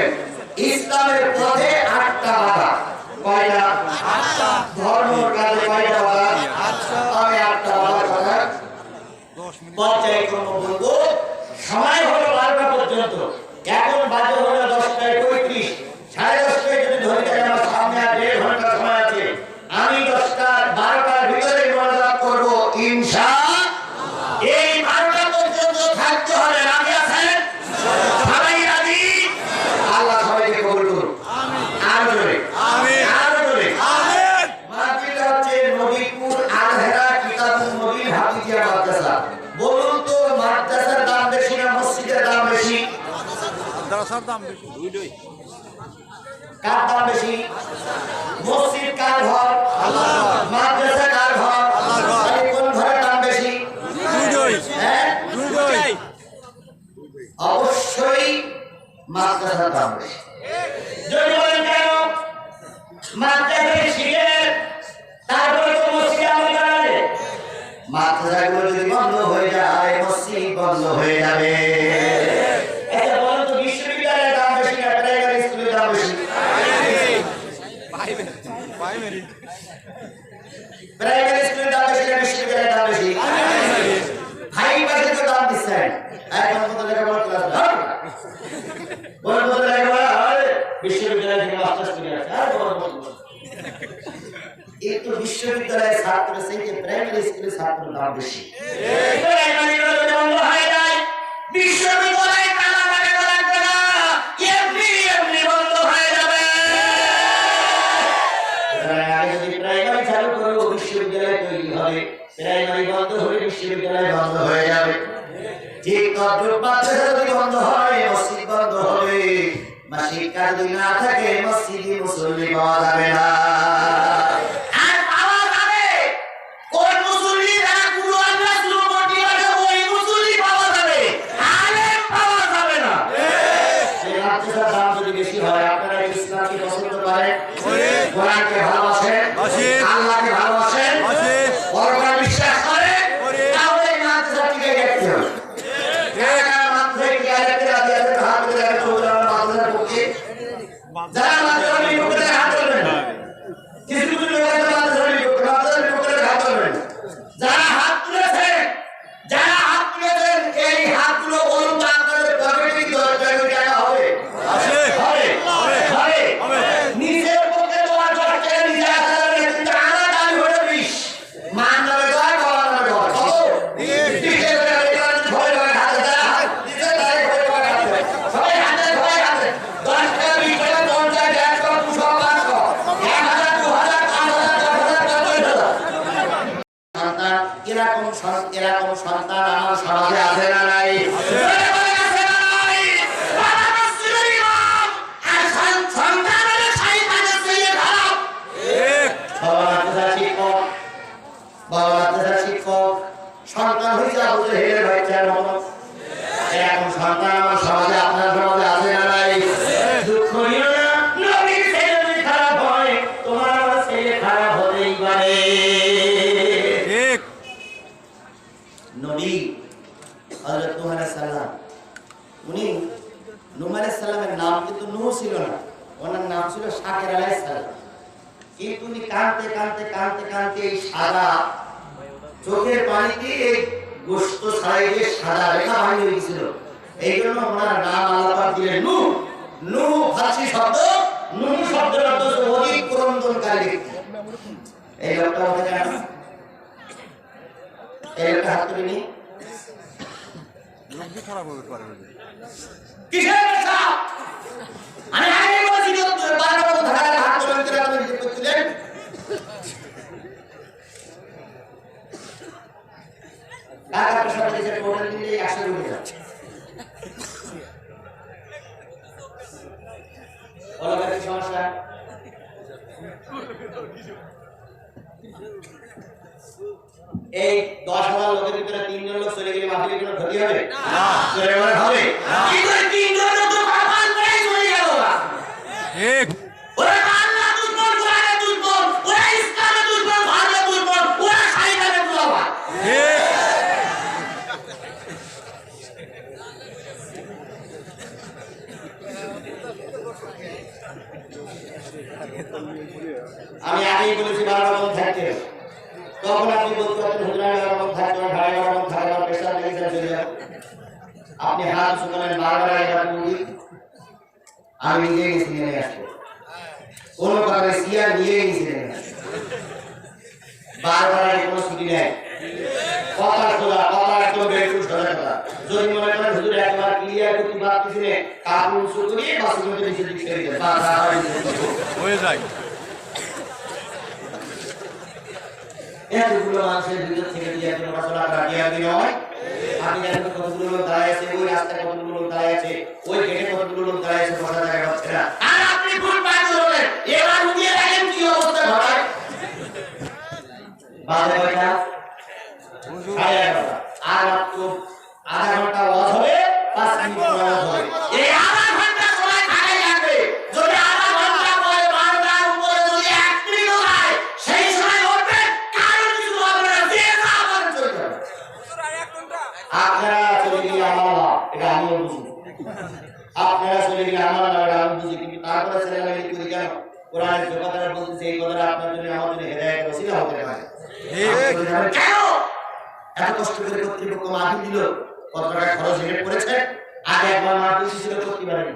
বলছেন ইসলামের পথে 8টা বাধা। কয়টা? 8টা। ধর্মের কাজে কয়টা বাধা? 8টা। আমি 8টা বাধার কথা পর্যায়ক্রমে বলবো। সময় হলো 12টা পর্যন্ত। এখন বাজে হলো 10:35। 10:30 যদি ধরে থাকে আমার সামনে আর 1.5 ঘন্টা সময় আছে। আমি 12টার ভিতরে মনোজাত করব ইনশাআল্লাহ। এই 12টা পর্যন্ত থাকতে হবে। রাজি আছেন? সবাই রাজি? আল্লাহ সবাইকে কবুল করুন। আমিন। আর জোরে আমিন। আর জোরে আমিন। মাহফিলটা হচ্ছে নবীপুর আল-হেরা কিতাবুন নবী হাফিজিয়া মাদ্রাসা। বলুন তো মাদ্রাসার দাম বেশি না মসজিদের দাম বেশি? মাদ্রাসার দাম বেশি। দুইটাই। কার দাম বেশি? মসজিদ কার ঘর? আল্লাহর ঘর। মাদ্রাসা কার ঘর? আল্লাহর ঘর। তাহলে কোন ঘরের দাম বেশি? দুইটাই। হ্যাঁ, দুইটাই। অবশ্যই মাদ্রাসার দাম বেশি। যদি বলেন কেন? মাদ্রাসায় শিখে তারপরে তো মসজিদে আমল করা যায়। মাদ্রাসাগুলো যদি বন্ধ হয়ে যায় মসজিদ বন্ধ হয়ে যাবে। আচ্ছা বলেন তো বিশ্ববিদ্যালয়ের দাম বেশি না প্রাইমারি স্কুলের দাম বেশি? প্রাইমারি স্কুলের দাম বেশি না বিশ্ববিদ্যালয়ের দাম বেশি? ভাই পাশে তো দাম দিচ্ছেন। এখন কত লেখাপড়া ক্লাস বল বল লেখাপড়া হয় বিশ্ববিদ্যালয় থেকে মাস্টার্স করে আসে। আর বল বল এই তো বিশ্ববিদ্যালয়ের ছাত্র থেকে প্রাইমারি স্কুলের ছাত্রের দাম বেশি। প্রাইমারি গুলো বন্ধ হয়ে যায় বিশ্ববিদ্যালয়ে তালা লাগানো লাগবে না, এমনি এমনি বন্ধ হয়ে যাবে। আগে যদি প্রাইমারি চালু করবো বিশ্ববিদ্যালয় তৈরি হবে, প্রাইমারি বন্ধ হলে বিশ্ববিদ্যালয় বন্ধ হয়ে যাবে। ঠিক তদ্রুপ মাদ্রাসা যদি বন্ধ হয় মসজিদ বন্ধ হবে। মাসিক কাজ যদি না থাকে মসজিদে মুসল্লি পাওয়া যাবে না। আর পাওয়া যাবে কোন মুসল্লি? যারা কুরআন রাসূল পড়তে পারে ওই মুসল্লি পাওয়া যাবে, আলেম পাওয়া যাবে না। এই মাদ্রাসার দাম যদি বেশি হয় আপনারা ইসলামকে পছন্দ করেন? কোরআনকে ভালোবাসেন? আল্লাহকে ভালোবাসেন? পরকালে বিশ্বাস করেন? তাহলে এই মাদ্রাসা টিকে রাখতে হবে। যারা মাদ্রাসার বিপক্ষে হাত তুলবেন না, কিছু কিছু লোক আছে মাদ্রাসার বিপক্ষে হাত তুলবেন। যারা হাত তুলেছেন এই হাতগুলো বলুন তো আপনাদের পকেটে কি 10 টাকা হবে? হবে। নিজের পক্ষে তোমার 10 টাকা নিজে আসা যাবে, কিন্তু আমার দাবি হলো 20। মান নামে দয়, বাবা নামে দয়। কত? 20 ভয় ভয় হাতে যারা হাত দিতে তাই ভয় ভয় হাতে সবাই হাতে ভয় হাতে 10 টাকা 20 টাকা 50 টাকা 100 200 500 1000 2000 5000 সন্তান এরকম সন্তান আমার সমাজে আছে না নাই? শিক্ষক সন্তান হয়েছে আবু জেহেলের বাচ্চার মতো। এরকম সন্তান আমার সমাজে আপনার সমাজে আছে না নাই? দুঃখ নিও না, নবীর ছেলে যদি খারাপ হয় তোমার আমার ছেলে খারাপ হতেই পারে। নবী হযরত নূহ আলাইহিস সালাম, উনি নূহ আলাইহিস সালামের নাম কিন্তু নূহ ছিল না, ওনার নাম ছিল শাকের আলাইহিস সালাম। কিন্তু উনি কাঁদতে কাঁদতে কাঁদতে কাঁদতে এই সাদা চোখের পানিতে এই গোশত ছাড়াই যে সাদা রেখা ভাঙে গেছিল, এই জন্য ওনার নাম আল্লাহ পাক দিলেন নূহ। নূহ ফারসি শব্দ, নূহ শব্দের অর্থ হচ্ছে অধিক ক্রন্দনকারী ব্যক্তি। এই লোকটা হতে কেন? এই লোকটা হাত তুলে নি খারাপ হবে পারে কিসের ব্যবসা? আমি আগে বলছি যে বারবার ধারে হাত তুলে আপনি রিজেক্ট করছিলেন। টাকা পয়সা দিয়ে টোটাল দিলে 100 রুপি যাচ্ছে। বলা কি সমস্যা? এই 10,000 লোকের ভিতরে 3 জন লোক চলে গেলে মাহফিলে কোনো ক্ষতি হবে না? চলে গেলে হবে। কিন্তু 3 জন লোক তো কপাল করে চলে গেল না। ঠিক। ওরা আল্লাহ দুশ্মন, কোরআনের দুশ্মন, ওরা ইসলামের দুশ্মন, ধর্মের দুশ্মন, ওরা শয়তানের গোলাম। ঠিক। আমি আগেই বলেছি 12 রকম থাকতে তখন আপনি বলতে পারতেন হুজুর আমি 12 রকম থাকতে ভাই 12 রকম থাকতে প্রেসার লেগে চলে যাবে আপনি হাত শুকালেন বারবার এবার বলি আমি নিজে গেছি নিয়ে আসবো কোনো কারণে সিয়া নিয়ে গেছি নিয়ে আসবো বারবার কোনো ছুটি নেই কথা খোলা কথা একদম বেকুল সোজা কথা যদি মনে করেন হুজুর একবার ক্লিয়ার করতে পারতেছি না কাপড় শুকো নিয়ে বাসের মধ্যে নিচে দিকে ছেড়ে দেন বাধা হয়ে যায় এতগুলো মানুষের ভিতর থেকে দিয়ে একটা পড়াশোনা করা কি আর নয় আপনি জানেন কতগুলো লোক দাঁড়ায় আছে ওই রাস্তায় কতগুলো লোক দাঁড়ায় আছে ওই গেটে কতগুলো লোক দাঁড়ায় আছে বসা জায়গা হচ্ছে না আর আপনি ভুল পাইতে হলেন এবার উঠিয়ে রাখেন কি অবস্থা ঘটায় বাজে কয়টা সাড়ে 11টা আর মাত্র আধা ঘন্টা ওয়াজ হবে 5 মিনিট ওয়াজ হবে এই আধা ঘন্টা সময় খালি লাগবে যদি আধা ঘন্টা পরে 12টার উপরে যদি 1 মিনিটও হয় সেই সময় উঠবে কারণ কিছু হবে না যে যা বলেন চলে যাবে আপনারা চলে গিয়ে আমার এটা আমি বুঝি আপনারা চলে গিয়ে আমার এটা আমি বুঝি কিন্তু তারপরে ছেলেরা মিলে করি কেন কোরআনের যে কথাটা বলতেছে এই কথাটা আপনার জন্য আমার জন্য হেদায়েতের ওসিলা হতে পারে কেন এত কষ্ট করে কর্তৃপক্ষ মাহফিল দিল কত টাকা খরচ হেঁটে পড়েছে আগে একবার মাহফিল ছিল করতে পারেনি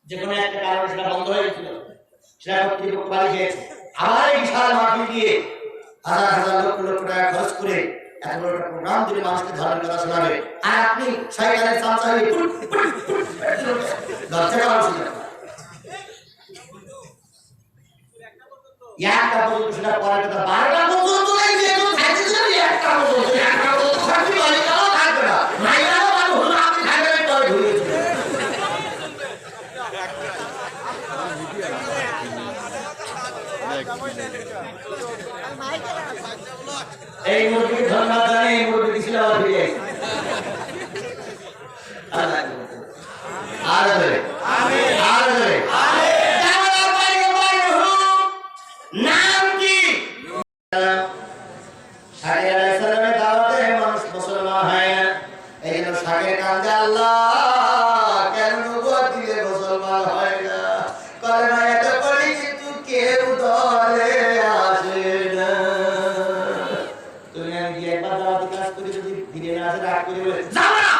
যে কোনো একটা কারণে সেটা বন্ধ হয়ে গেছিল সেটা কর্তৃপক্ষ বাড়ি খেয়েছে আবার এই বিশাল মাহফিল দিয়ে হাজার হাজার লক্ষ লক্ষ টাকা খরচ করে এত বড় একটা প্রোগ্রাম দিলে মানুষকে ধর্মের কথা শোনাবে আর আপনি শয়তানের চামচা হয়ে লজ্জা করা উচিত একটা পর্যন্ত সেটা পরের কথা 12টা পর্যন্ত এই মুরগিকে ধন্যবাদ জানাই এই মুরগি ছিল আবার ফিরে নাম কি শাকের আলাইহিস সালামের দাওয়াতে মানুষ মুসলমান হয় না এই জন্য শাকের কান্দে আল্লাহ কেন নবুয়ত দিলে মুসলমান হয় না কলেমা এত পড়ি কিন্তু কেউ দলে আসে না তুমি আমি কি একবার দাওয়াতি কাজ করে যদি দিনে না আসে রাগ করে বলে যাও না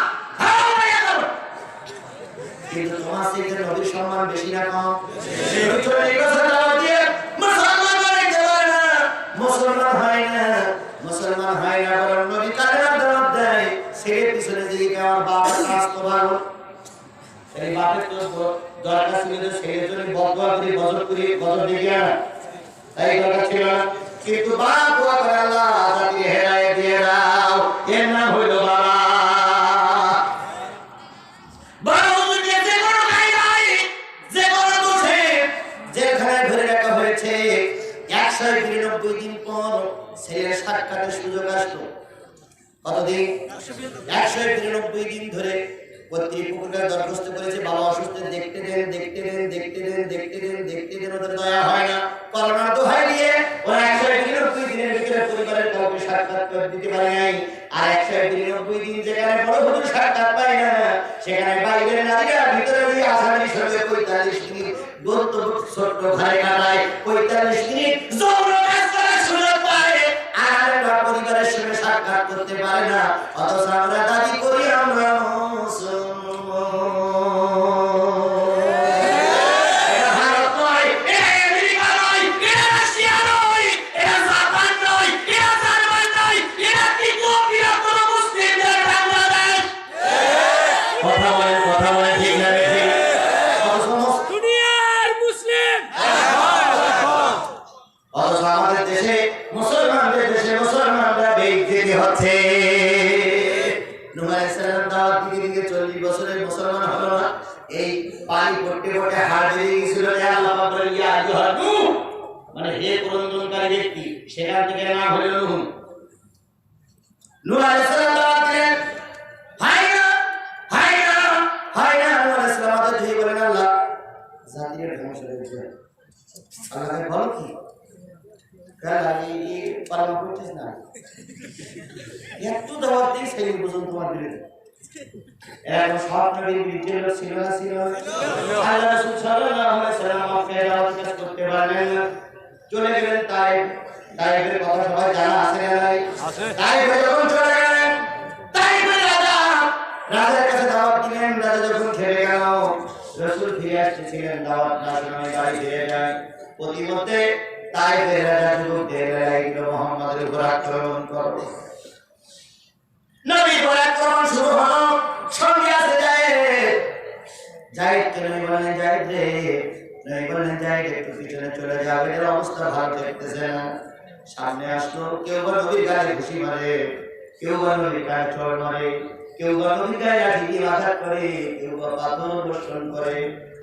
কিন্তু তোমার থেকে নবীর সম্মান বেশি না কম এই কথা দাওয়াত দিয়ে মুসলমান হইতে পারে না মুসলমান হয় না বরং নবী কালেমা দাওয়াত দেয় ছেড়ে পিছনে দিয়ে আমার বাবার কাজ তো ভালো এই বাপের তো দরকার ছিল যে ছেড়ে জন্য বদয়া করে বজর দিয়ে না তাই দরকার ছিল না কিন্তু বাপ দোয়া করে আল্লাহ জাতিকে হেদায়েত দিয়ে দাও এর নাম হইল বাবা দিন পর ছেলের সাক্ষাতের সুযোগ আসলো কতদিন 192 দিন ধরে কর্তৃপক্ষকে দরখাস্ত করেছে বাবা অসুস্থ দেখতে দেন ওদের দয়া হয় না করোনা তো হয় দিয়ে ওরা 192 দিনের ভিতরে পরিবারের কাউকে সাক্ষাৎ করে দিতে পারে নাই আর 192 দিন যেখানে বড় হুজুর সাক্ষাৎ পায় না সেখানে বাইরের নারীরা ভিতরে ওই আসামি সঙ্গে 45 মিনিট গন্তব্য ছোট্ট ঘরে কাটায় 45 মিনিট যৌন কাজ করার সুযোগ পায় আর আমরা পরিবারের সঙ্গে সাক্ষাৎ করতে পারে না অথচ আমরা দাবি করি আমরা সেখান থেকে না হলে নূহ আলাইহিস সালাম দাওয়াত দিলেন হয় না নূহ আলাইহিস সালাম তো ধুয়ে বলেন আল্লাহ জাতির ধ্বংস হয়েছে আল্লাহ বল কি কালাই পালন করছিস না এত দাওয়াত দিই সেই বুঝুন তোমার বিরুদ্ধে এরকম সব নবীর বিরুদ্ধে লোক ছিল না ছিল আল্লাহ রাসূল সাল্লাল্লাহু আলাইহি সাল্লাম মক্কায় দাওয়াত কাজ করতে পারলেন না চলে গেলেন তাইফ তাইফের কথা সবাই জানা আছে না নাই আছে তাইফে যখন চলে গেলেন তাইফের রাজার কাছে দাওয়াত দিলেন রাজা যখন খেলে গেল রাসূল ফিরে আসছিলেন দাওয়াত না শুনে বাড়ি ফিরে যায় প্রতিমধ্যে তাইফের রাজা যুবকদের লাগলো মুহাম্মাদের উপর আক্রমণ করো নবী উপর আক্রমণ শুরু হলো সঙ্গে আছে যায়েদ নবী বলেন যায়েদ রে নবী বলেন যায়েদ একটু পিছনে চলে যাবে এর অবস্থা ভালো দেখতেছে না সামনে আসলো কেউ বা নবীর গায়ে ঘুষি মারে কেউ বা নবীর গায়ে চড় মারে কেউ বা নবীর গায়ে লাঠি দিয়ে আঘাত করে কেউ বা পাথর বর্ষণ করে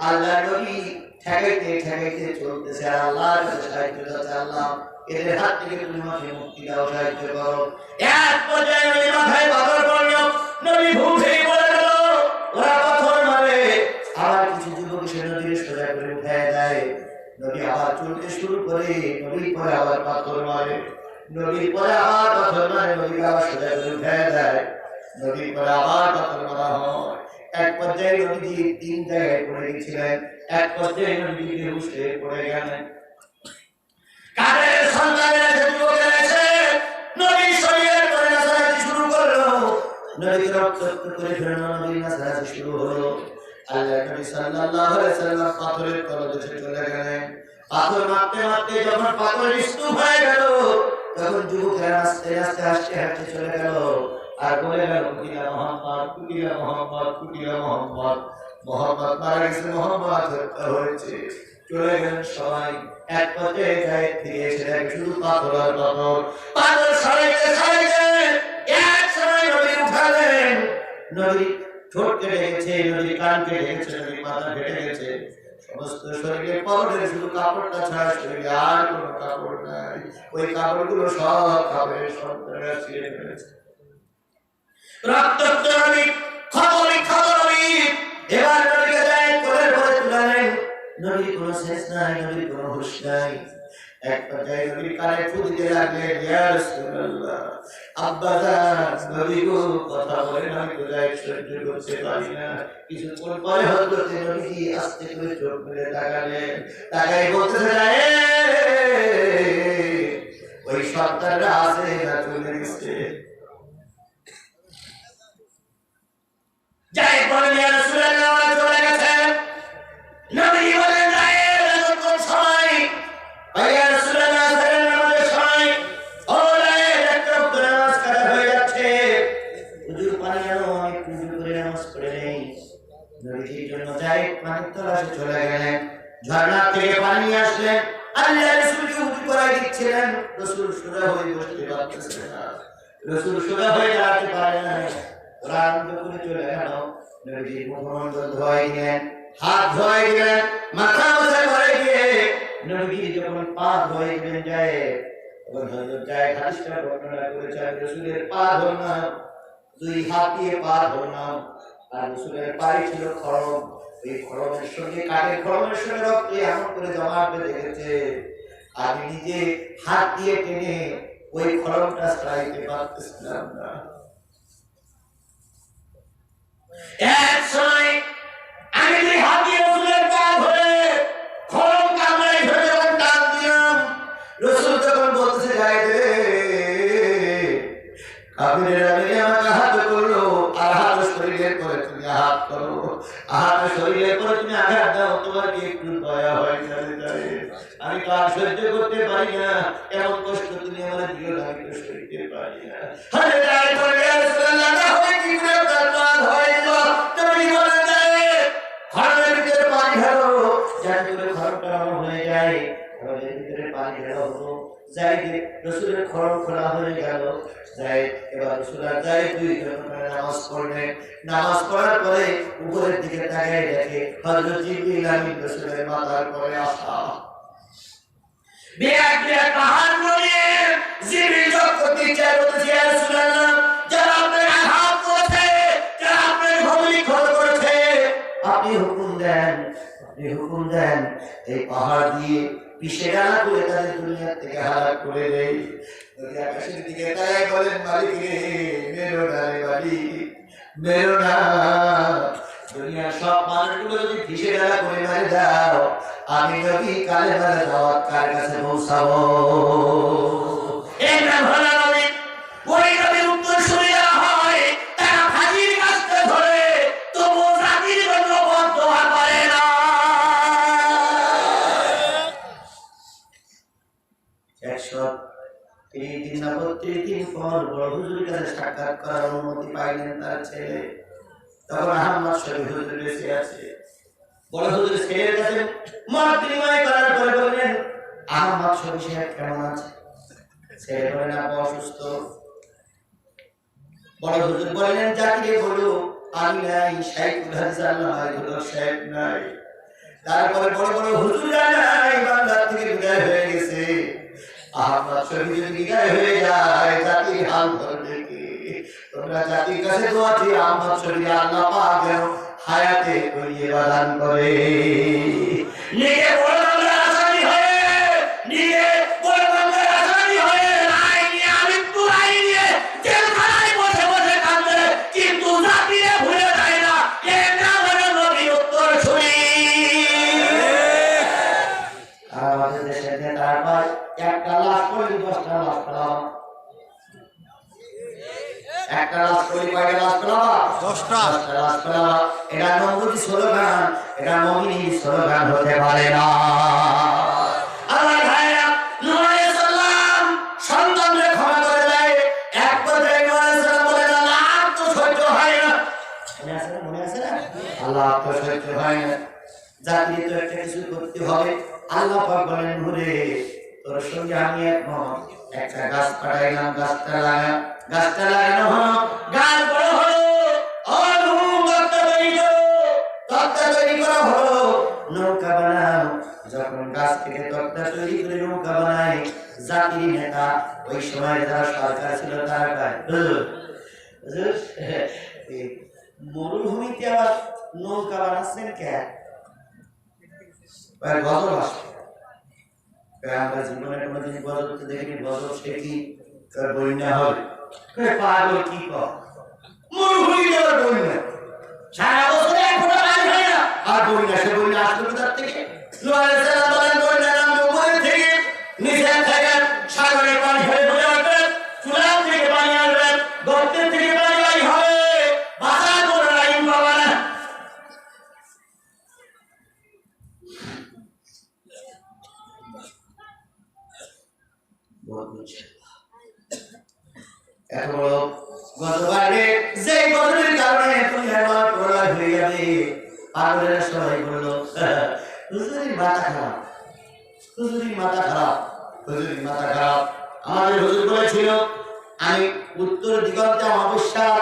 আল্লাহ নবী ঠেকাইতে ঠেকাইতে চলতেছে আর আল্লাহর কাছে সাহায্য চাচ্ছে আল্লাহ এদের হাত থেকে তুমি আমাকে মুক্তি দাও সাহায্য করো এক পর্যায়ে নবীর মাথায় পাথর পড়লো নবী ঘুম থেকে পড়ে গেল ওরা পাথর মারে আবার কিছু যুবক সে নদীর সোজা করে উঠায় দেয় নবী আবার চলতে শুরু করে নবীর পরে আবার পাথর মারে নবীর পরে আবার পাথর মারে নবী আবার সোজা করে উঠায় দেয় নবীর পরে আবার পাথর মারা হয় এক পর্যায়ে নবী তিন জায়গায় পড়ে গেছিলেন এক পর্যায়ে নবী বেহুশ হয়ে পড়ে গেলেন কাদের সন্তানেরা যুবকেরা এসে নবীর শরীরের পরে নাচানাচি শুরু করলো নবী রক্তাক্ত করে ফেললো নবীর নাচানাচি শুরু হলো আল্লাহর নবী সাল্লাল্লাহু আলাইহি সাল্লাম পাথরের তলদেশে চলে গেলেন পাথর মারতে মারতে যখন পাথর স্তূপ হয়ে গেল তখন যুবকেরা আস্তে আস্তে হাসতে হাসতে চলে গেল আর বলে গেল কুটিলা মোহাম্মদ কুটিলা মোহাম্মদ কুটিলা মোহাম্মদ মোহাম্মদ মারা গেছে মোহাম্মদ হত্যা হয়েছে চলে গেলেন সবাই এক পর্যায়ে যায় ফিরে এসে দেখে শুধু পাথর আর পাথর পাথর সরাইতে সরাইতে এক সময় নবী উঠালেন নবী ঠোঁট কেটে গেছে নবী কান কেটে গেছে নবী মাথা কেটে গেছে সমস্ত শরীরে পরনে শুধু কাপড়টা ছাড়া শরীরে আর কোনো কাপড় নাই ওই কাপড়গুলো সব কাপড়ের সন্তানরা ছিঁড়ে ফেলেছে রক্তাক্ত নবী ক্ষত নবী এবার নবীকে যায় কোলের পরে তুললেন নবীর কোনো শেষ নাই নবীর কোনো হুঁশ নাই এক পর্যায়ে নবীর কানে ফু দিতে লাগলেন ইয়া রাসূলুল্লাহ আব্বাজান নবী গো কথা বলেন আমি তো যাই সহ্য করতে পারি না কিছুক্ষণ পরে হযরত নবী আস্তে করে চোখ মেলে তাকালেন তাকাই বলতে যায় ওই সন্তানরা আছে না চলে গেছে যাই বলেন ইয়া রাসূলুল্লাহ চলে গেছে নবী বলেন যায় কোন সময় ইয়া রাসূলুল্লাহ আমাদের সময় ওরে একটা নামাজ কাজা হয়ে যাচ্ছে হুজুর পানি আনো আমি কুজু করে নামাজ পড়ে নেই নবীর জন্য যাই পানি তলাশে চলে গেলেন ঝর্ণা থেকে পানি আসলেন আল্লাহ রাসূলকে উজু করাই দিচ্ছিলেন রাসূল সোজা হয়ে বসতে পারতেছেন না রাসূল সোজা হয়ে দাঁড়াতে পারে না কোরআন করে চলে গেল নবীর মুখমণ্ডল ধোয়াই দিলেন হাত ধোয়াই দিলেন মাথা মোছা করে দিয়ে নবী যখন পা ধোয়াই দিলেন যায় তখন হযরত যায় হাদিসটা বর্ণনা করেছেন রাসূলের পা ধোনা দুই হাত দিয়ে পা ধোনা আর রাসূলের পায়ে ছিল খড়ম এই খড়মের সঙ্গে কাঠের খড়মের সঙ্গে রক্ত এমন করে জমা বেঁধে গেছে আমি নিজে হাত দিয়ে টেনে ওই খড়মটা সরাইতে পারতেছিলাম না এক সময় আমি দুই হাত দিয়ে রাসূলের পা ধরে খড়ম কামড়াই ধরে যখন টান দিলাম রাসূল তখন বলতেছে যায় রে কাফিরেরা মিলে আমাকে আঘাত করলো আর হাত শরীরের পরে তুমি আঘাত করো আঘাত শরীরের পরে তুমি আঘাত দাও তোমার কি একটু দয়া হয় যায় আমি তো আর সহ্য করতে পারি না এমন কষ্ট তুমি আমার দিও না আমি তো সইতে পারি না আরে যায় বলে ইয়া রাসূলুল্লাহ না হয় কি করে দরবার হয় গো তুমি বলে যায় খড়ের ভিতরে পানি ঢালো যাতে করে খড়টা হয়ে যায় খড়ের ভিতরে পানি ঢালো যাই রাসূলের খড়ম খোলা হয়ে গেল যাই এবার রাসূল আর যাই দুইজন নামাজ পড়লেন নামাজ পড়ার পরে উপরের দিকে তাকিয়ে দেখে হযরত জিবরিল আমিন রাসূলের মাথার পরে আসা বিরাট বিরাট পাহাড় নিয়ে জিবরিল যখন বিচার করতে ইয়া রাসূলুল্লাহ যারা আপনার আঘাত করেছে যারা আপনার ভূমি খোল করেছে আপনি হুকুম দেন এই পাহাড় দিয়ে পিছে ডানা করে তাদের দুনিয়া থেকে হারাক করে দেই নবী আকাশের দিকে তাকায় বলেন মালিক রে মেরো না রে মালিক মেরো না। দুনিয়ার সব মানুষগুলো যদি ফিসে গেলা করে মারে দাও, আমি নবী কালেমার দাওয়াত কার কাছে পৌঁছাবো? এটা ভালো নবী, ওই নবীর উত্তর শুনে যাওয়া হয়, তারা ফাঁসির কাছে ধরে তবু জাতির জন্য বদদোয়া করে না। 130 দিন না 32 দিন পর বড় হুজুরের কাছে সাক্ষাৎ করার অনুমতি পাইলেন তার ছেলে। তখন আহমদ শরীফ হুজুর বেঁচে আছে। বড় হুজুর ছেলের কাছে মত বিনিময় করার পরে বললেন, আহমদ শরীফ সাহেব কেমন আছে? ছেলে বলেন, আপনি অসুস্থ। বড় হুজুর বললেন, জাতিরে বলো আমি নাই, শাইখুল হাদিস আল্লামা ইবনুল সাহেব নাই। তারপরে বড় বড় হুজুররা নাই, বাংলা থেকে বিদায় হয়ে গেছে। আহমদ শরীফ যদি বিদায় হয়ে যায়, জাতির হাল ধরবে কি? তোমরা জাতির কাছে দোয়া চেয়ে আহমদ শরীফ আল্লাহ পাক যেন হায়াতে করিয়ে দান করে। নিজে বড় বাংলার আসামি হয়ে, নিজে বড় বাংলার আসামি হয়ে রায় নিয়ে মৃত্যু রায় নিয়ে জেলখানায় বসে বসে কাঁদে, কিন্তু জাতিরে ভুলে যায় না। এটা হলো নবীর উত্তর শুনি। আর আমাদের দেশের নেতার ভাই একটা লাশ করলে 10টা লাশ পেলাম, একটা লাশ করলে কয়টা লাশ পেলাম? 10টা লাশ পেলাম। এটা নবীর স্লোগান, এটা মুমিনের স্লোগান হতে পারে না। আমার ভাইরা, নূহ আলাইহিস সালাম সন্তানদের ক্ষমা করে দেয়। এক পর্যায়ে নূহ আলাইহিস সালাম বলেন, আল্লাহ আর তো সহ্য হয় না। মনে আছে না? আল্লাহ আর তো সহ্য হয় না, জাতির তো একটা কিছু করতে হবে। আল্লাহ পাক বলেন, নূরে তোর সঙ্গে আমি একমত। একটা গাছ পাঠাইলাম, গাছটা লাগানো হলো, গাছ বড় হলো। ও নূহ, তক্তা তৈরি করা হলো, নৌকা বানাও। যখন গাছ থেকে তক্তা তৈরি করে নৌকা বানায়, জাতির নেতা ওই সময় যারা সরকার ছিল তারা কয়, হুজুর মরুভূমিতে আবার নৌকা বানাচ্ছেন কেন? গজব আসবে। আমরা জীবনে কোনোদিন গজব তো দেখিনি, গজব সে কি বন্যা হবে? পাগল কি কর, মরুভূমিতে আবার বন্যা, সারা বছরে এক ফোঁটা পানি হয় না, আর বন্যা, সে বন্যা আসলো কোথার থেকে? নূহ আলাইহিস সালাম বলেন, বন্যা নামবে উপর থেকে, নিচে থেকে সাগরের পানি হয়ে বলে আসবে, চুলা থেকে পানি আসবে, গর্তের থেকে পানি বাই হবে, বাঁচার কোনো লাইন পাবা না। এত বড় গতবারে যে গজবের কারণে তুমি আমার প্রলয় হয়ে যাবে, পাগলেরা সবাই বললো, হুজুরের মাথা খারাপ, হুজুরের মাথা খারাপ, হুজুরের মাথা খারাপ। আমাদের হুজুর বলেছিল, আমি উত্তর দিগন্তে অমাবস্যার,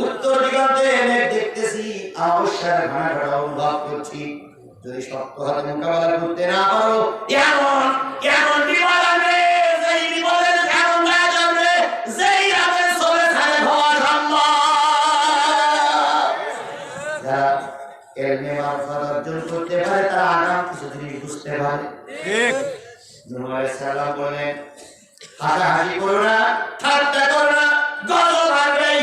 উত্তর দিগন্তে মেঘ দেখতেছি, অমাবস্যার ঘন ঘন অনুভব করছি। যদি শক্ত হাতে মোকাবেলা করতে না পারো, এমন এমন বিপদ আসবে, যেই বিপদের এমন রাত আসবে, যেই রাতে চলে থাকে হওয়া সম্ভব। যারা এলমে মারফত অর্জন করতে পারে, তারা আগাম কিছু জিনিস বুঝতে পারে। ঠিক। নূহ আলাইহিস সালাম বলেন, হাসাহাসি করো না, ঠাট্টা করো না, গজব আসবেই।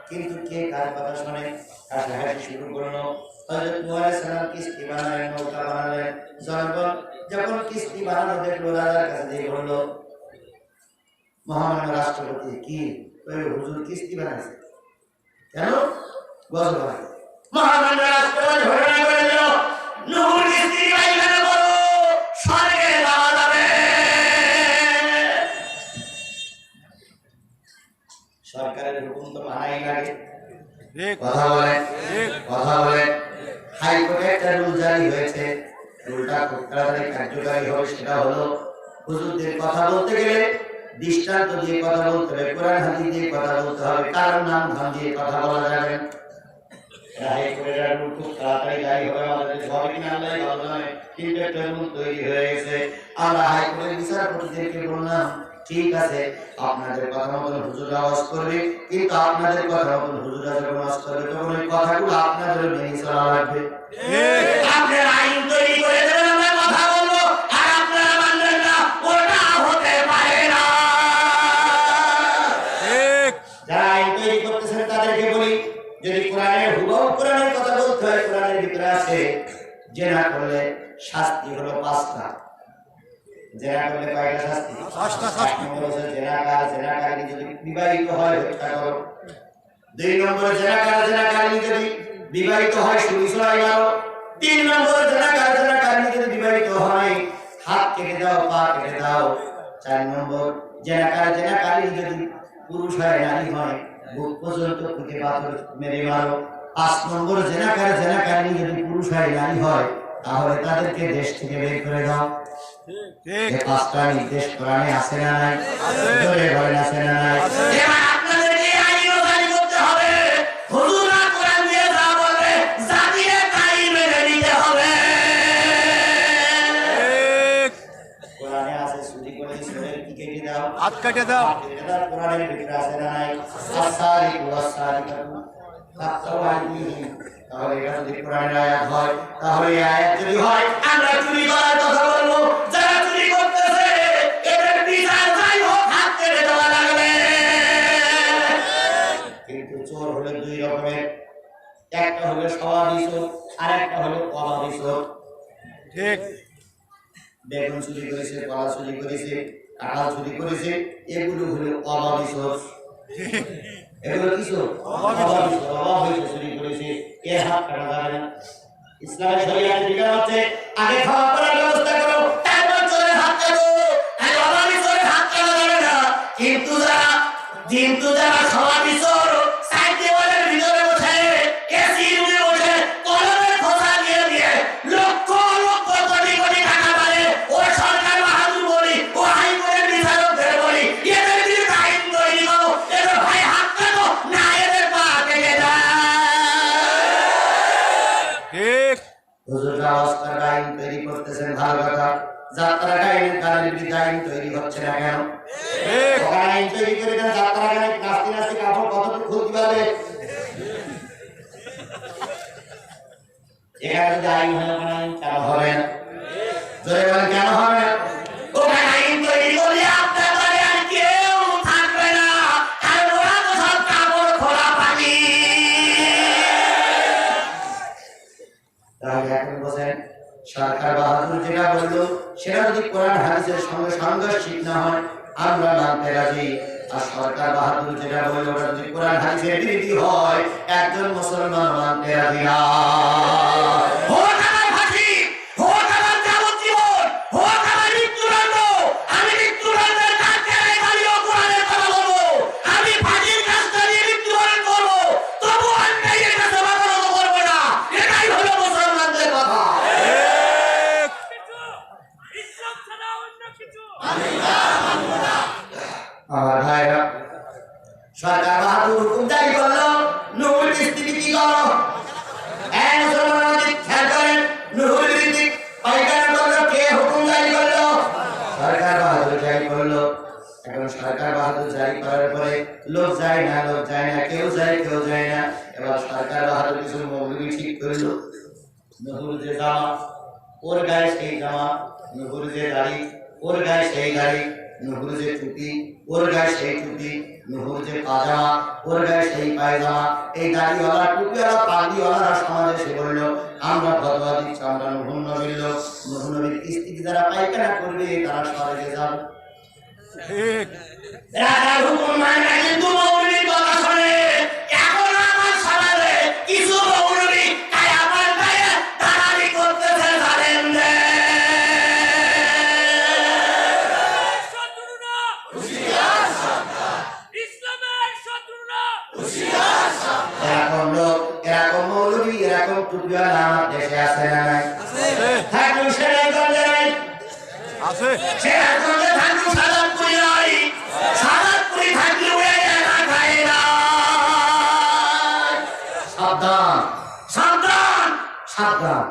কিন্তু কে কার কথা শুনে হাসাহাসি শুরু করলো? হযরত নূহ আলাইহিস সালাম কিস্তি বানালেন, নৌকা বানালেন। জনগণ যখন কিস্তি বানানো দেখলো, রাজার কাছে দিয়ে বলল, মহামান্য রাষ্ট্রপতি, কি হুজুর কিস্তি বানাইছে কেন? গজব হয়। মহামান্য রাষ্ট্রপতি ঘোষণা করে দিল, নূহ কিস্তি বানাইছে বলো, স্বর্গে যাওয়া যাবে। সরকারের হুকুম তো মানাই লাগে। কথা বলেন, কথা বলেন। হাইকোর্টে একটা রুল জারি হয়েছে, রুলটা খুব তাড়াতাড়ি কার্যকারী হবে। সেটা হলো, হুজুরদের কথা বলতে গেলে দৃষ্টান্ত দিয়ে কথা বলতে হবে, কোরআন হাদিস দিয়ে কথা বলতে হবে, কারণ নাম ধাম দিয়ে কথা বলা যাবে না। হাইকোর্টের রুল খুব তাড়াতাড়ি জারি হবে, আমাদের সবাই কিনা আল্লাহ ভালো জানে, কিন্তু একটা রুল তৈরি হয়ে গেছে। আমরা হাইকোর্টের বিচারপতিদেরকে বললাম, ঠিক আছে, আপনাদের কথা মতন হুজুর আওয়াজ করবে, কিন্তু আপনাদের কথা মতন হুজুরা যখন আওয়াজ করবে, তখন ওই কথাগুলো আপনাদের মেনে চলা লাগবে। আপনারা আইন তৈরি করে দেবেন, আমরা কথা বলবো, আর আপনারা মানবেন না, ওটা হতে পারে না। যারা আইন তৈরি করতেছেন তাদের ভিতরে আছে জেনা করলে শাস্তি হলো 5টা। জেনা করলে কয়টা শাস্তি? 5টা। 1 নম্বর হচ্ছে জেনাকারী যদি বিবাহিত হয় হত্যা করো। 2 নম্বর জেনাকারী যদি বিবাহিত হয় ছুরি ছড়াই মারো। 3 নম্বর জেনাকারী যদি বিবাহিত হয় হাত কেটে দাও, পা কেটে দাও। 4 নম্বর জেনাকারী যদি পুরুষ হয় নারী হয় বুক পর্যন্ত কুটে পাথর মেরে মারো। 5 নম্বর জেনাকারী যদি পুরুষ হয় নারী হয় তাহলে তাদেরকে দেশ থেকে বের করে দাও। ঠিক। এই 5টা নির্দেশ কোরআনে আছে না নাই? আছে। জোরে বলেন আছে না নাই? এবার আপনাদেরকে এই আইন জারি করতে হবে। হুজুররা কোরআন দিয়ে যা বলে জাতিয়ে তাই মেনে নিতে হবে। ঠিক। কোরআনে আছে চুরি করে ছেলের কি কেটে দাও, হাত কেটে দাও। কেটে দাও। কোরআনের ভিতরে আছে না নাই? আসারিকু ওয়াসারিকাতু ফাকতাউ আইদিহিম। তাহলে এটা যদি কোরআনের আয়াত হয়, তাহলে এই আয়াত যদি হয় আমরা চুরি করার কথা বলবো। যারা চুরি করতেছে এদের বিচার যাই হোক হাত কেটে দেওয়া লাগবে। কিন্তু চোর হলো 2 রকমের, একটা হলো স্বভাবী চোর আর একটা হলো অভাবী চোর। ঠিক। বেগুন চুরি করেছে, কলা চুরি করেছে, কাঁঠাল চুরি করেছে, এগুলো হলো অভাবী চোর। এগুলো কি চোর? অভাবী চোর। অভাবী চোর চুরি করেছে, এর হাত কাটা যাবে না। ইসলামের শরীয়তে বিধান হচ্ছে আগে খাওয়া পড়ার ব্যবস্থা করো, তারপর চোরের হাত কাটো। আর অভাবী চোরের হাত কাটা যাবে না। কিন্তু যারা স্বভাবী চোর সাইড দেওয়ালের ভিতরে বসে এসি রুমে বসে কলমের খোসা দিয়ে দিয়ে লক্ষ লক্ষ কোটি কোটি টাকা পারে, ও সরকার বাহাদুর বলি, ও হাইকোর্টের বিচারকদের বলি, এদের বিরুদ্ধে আইন তৈরি করো, এদের ভাই হাত কাটো না এদের পা কেটে দাও। ঠিক। হুজুররা অস্কার আইন তৈরি করতেছেন, ভালো কথা। যাত্রা গাইনের কারণে আইন তৈরি হচ্ছে না কেন? ঠিক। আইন তৈরি করে দেন, যাত্রা গানে নাচতে নাচতে কাপড় কতটুকু খুলতে পারবে? এখানে যদি আইন হয় ওখানে আইন কেন হবে না? জোরে বলেন কেন হবে না? ওখানে আইন তৈরি করলে আপনার ঘরে আর কেউ থাকবে না, কারণ ওরা তো সব কাপড় খোলা পানি। তাহলে এখন বলেন সরকার বাহাদুর যেটা বললো সেটা যদি কোরআন হাদিসের সঙ্গে সাংঘর্ষিক না হয় আমরা মানতে রাজি। আর সরকার বাহাদুর যেটা বললো ওটা যদি কোরআন হাদিসের বিরোধী হয় একজন মুসলমান মানতে রাজি না। হোক আমার ফাঁসি, হোক আমার যাবজ্জীবন, হোক আমার মৃত্যুদণ্ড, আমি মৃত্যুদণ্ডের কাজ ছেড়ে খালিও কোরআনের কথা বলবো। আমি ফাঁসির কাজটা নিয়ে মৃত্যুবরণ করবো, তবু অন্যায়ের কাছে বাধা করবো না। এটাই হলো মুসলমানদের কথা। আমার ভাইরা, সরকার বাহাদুর হুকুম জারি করলো নুহুল কিস্তি কি করো। খেয়াল করেন নুহুল কিস্তি পাইকারি করলো কে? হুকুম জারি করলো সরকার বাহাদুর জারি করলো। এখন সরকার বাহাদুর জারি করার পরে লোক যায় না, কেউ যায় না। এবার সরকার বাহাদুর কিছু মৌলবি ঠিক করলো, নুহুল যে জামা ওর গায়ে সেই জামা, নুহুল যে দাড়ি ওর গায়ে সেই দাড়ি, নুহুল যে টুপি ওর গায়ে সেই টুপি, নুহুল যে পাজামা ওর গায়ে সেই পায়জামা। এই দাড়িওয়ালা টুপিওয়ালা পাগড়িওয়ালারা সমাজে এসে বললো আমরা ফতোয়া দিচ্ছি, আমরা নুহুল নবীর লোক, নুহুল নবীর কিস্তিতে যারা পায়খানা করবে তারা সমাজে যাবে। ঠিক। রাজার হুকুম মানে না, কিন্তু মৌলবীর কথা শোনে। এখন আমার সমাজে কিছু মৌলবী আমার গায়ে দাঁড়ানি করতেছে, জানেন না? এরকম মৌলবী এরকম টুপিওয়ালা আমার দেশে আছে না নাই? থাকলে সেরাগঞ্জে নাই, সেরাগঞ্জে থাকলে সাদাতপুরি নাই, সাদাতপুরি থাকলে উড়ে একা খায় না। সাবধান সাবধান সাবধান।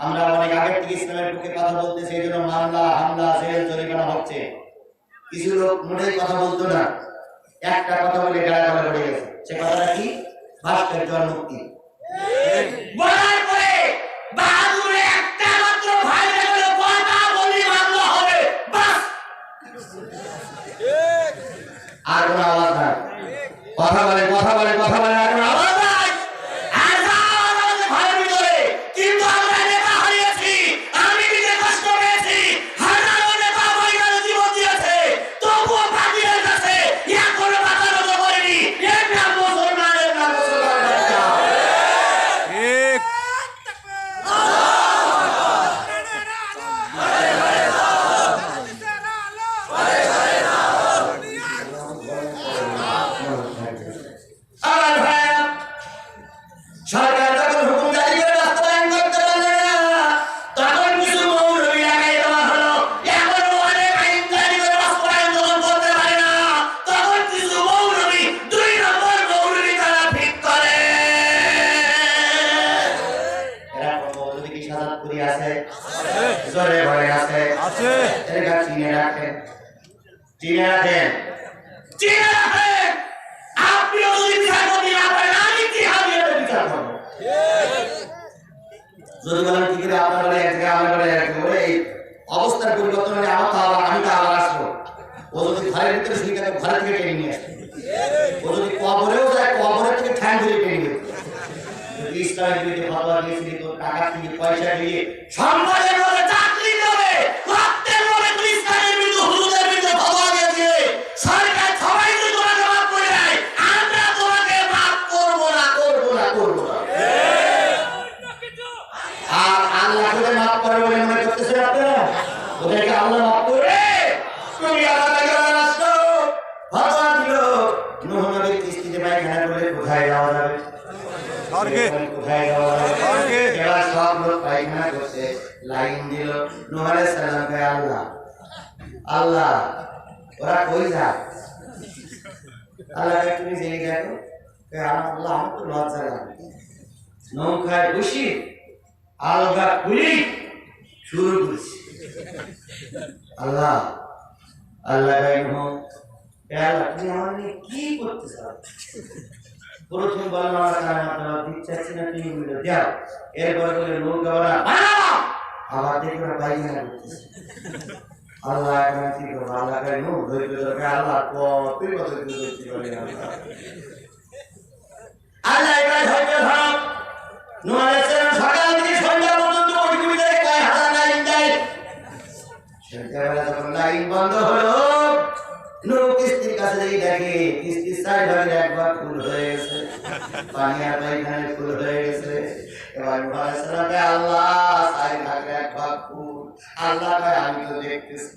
আমরা অনেক আগের থেকে ইসলামের পক্ষে কথা বলতেছি, এই জন্য মামলা হামলা জেল জরিমানা হচ্ছে। কিছু লোক মোটেই কথা বলতো না, একটা কথা বলে গায়ে গলা পড়ে গেছে। সে কথাটা কি? ভাস্কর্য মুক্তি বলার পরে বাহাদুরে একটা মাত্র ভাই বলে কথা বলি মামলা হবে, বাস। আর কোনো আওয়াজ নাই, কথা বলে আর কোনো আওয়াজ নাই। আর যাও ঘরের পুকুরি আছে জোরে ভরে আছে আছে এটা চিনে রাখেন চিনে রাখেন চিনে রাখেন আপনিও যদি বিচার করতে না পারেন আমি কি হবে বিচার করব যদি বলেন কি করে আপনার বলে এক জায়গায় আমার বলে এক জায়গায় এই অবস্থার পরিবর্তন হলে আমার তো আবার আমি তো আবার আসবো ও যদি ঘরের ভিতরে শুয়ে থাকে ঘর থেকে টেনে নিয়ে আসবে ও যদি কবরেও যায় কবরের থেকে ঠ্যাং ধরে টেনে নিয়ে ইসলামের বিরুদ্ধে ফতোয়া দিয়েছিলি তো টাকা দিয়ে পয়সা দিয়ে সম্পদের বলে চাকরি করে রক্তের বলে তুই ইসলামের বিরুদ্ধে হুজুরের বিরুদ্ধে ফতোয়া দিয়েছিলি সরকার সবাই তো তোমাকে মাফ করে দেয় আমরা তোমাকে মাফ করবো না আর আল্লাহ করে মাফ করে বলে মনে করতেছেন আপনারা ওদেরকে আল্লাহ মাফ করবে তুমি আল্লাহকে রাস্তা ফতোয়া দিল নূহ নবীর কিস্তিতে পায়খানা করে কোথায় যাওয়া যাবে স্বর্গে কোথায় যাওয়া যাবে স্বর্গে এবার সব লোক পায়খানা করতে লাইন দিল নূহ আলাইহিস সালামকে আল্লাহ ওরা কই যায় আল্লাহকে তুমি জেনে দেখো আল্লাহ আমার তো লজ্জা লাগে নৌকায় বসি আলগা খুলি শুরু করছি আল্লাহ গাই নূহ আল্লাহ তুমি আমার নিয়ে কি করতে চাও প্রথম বললাম আমার দিচ্ছি না তুমি বলে দাও এরপর বলে নৌকা ওরা আবার দেখি ওরা পায়খানা করতেছে আল্লাহ এখন কি করবো আল্লাহ গাই নূহ ধৈর্য ধরে আল্লাহ তুই কত ধৈর্য ধরে আল্লাহ এবার ধৈর্য ধর নূহ আলাইহিস সালাম সকাল থেকে সন্ধ্যা পর্যন্ত ওই ভিতরে কয় হাজার লাইন দেয় সন্ধ্যাবেলা যখন লাইন বন্ধ হলো নূহ কিস্তির কাছে গিয়ে দেখে কিস্তির 4 ভাগের 1 ভাগ ফুল হয়ে গেছে পানি আর পায়খানা ফুল হয়ে গেছে এবার নূহ আলাইহিস সালাম কে আল্লাহ 4 ভাগের 1 ভাগ ফুল আল্লাহ কয় আমি তো দেখতেছি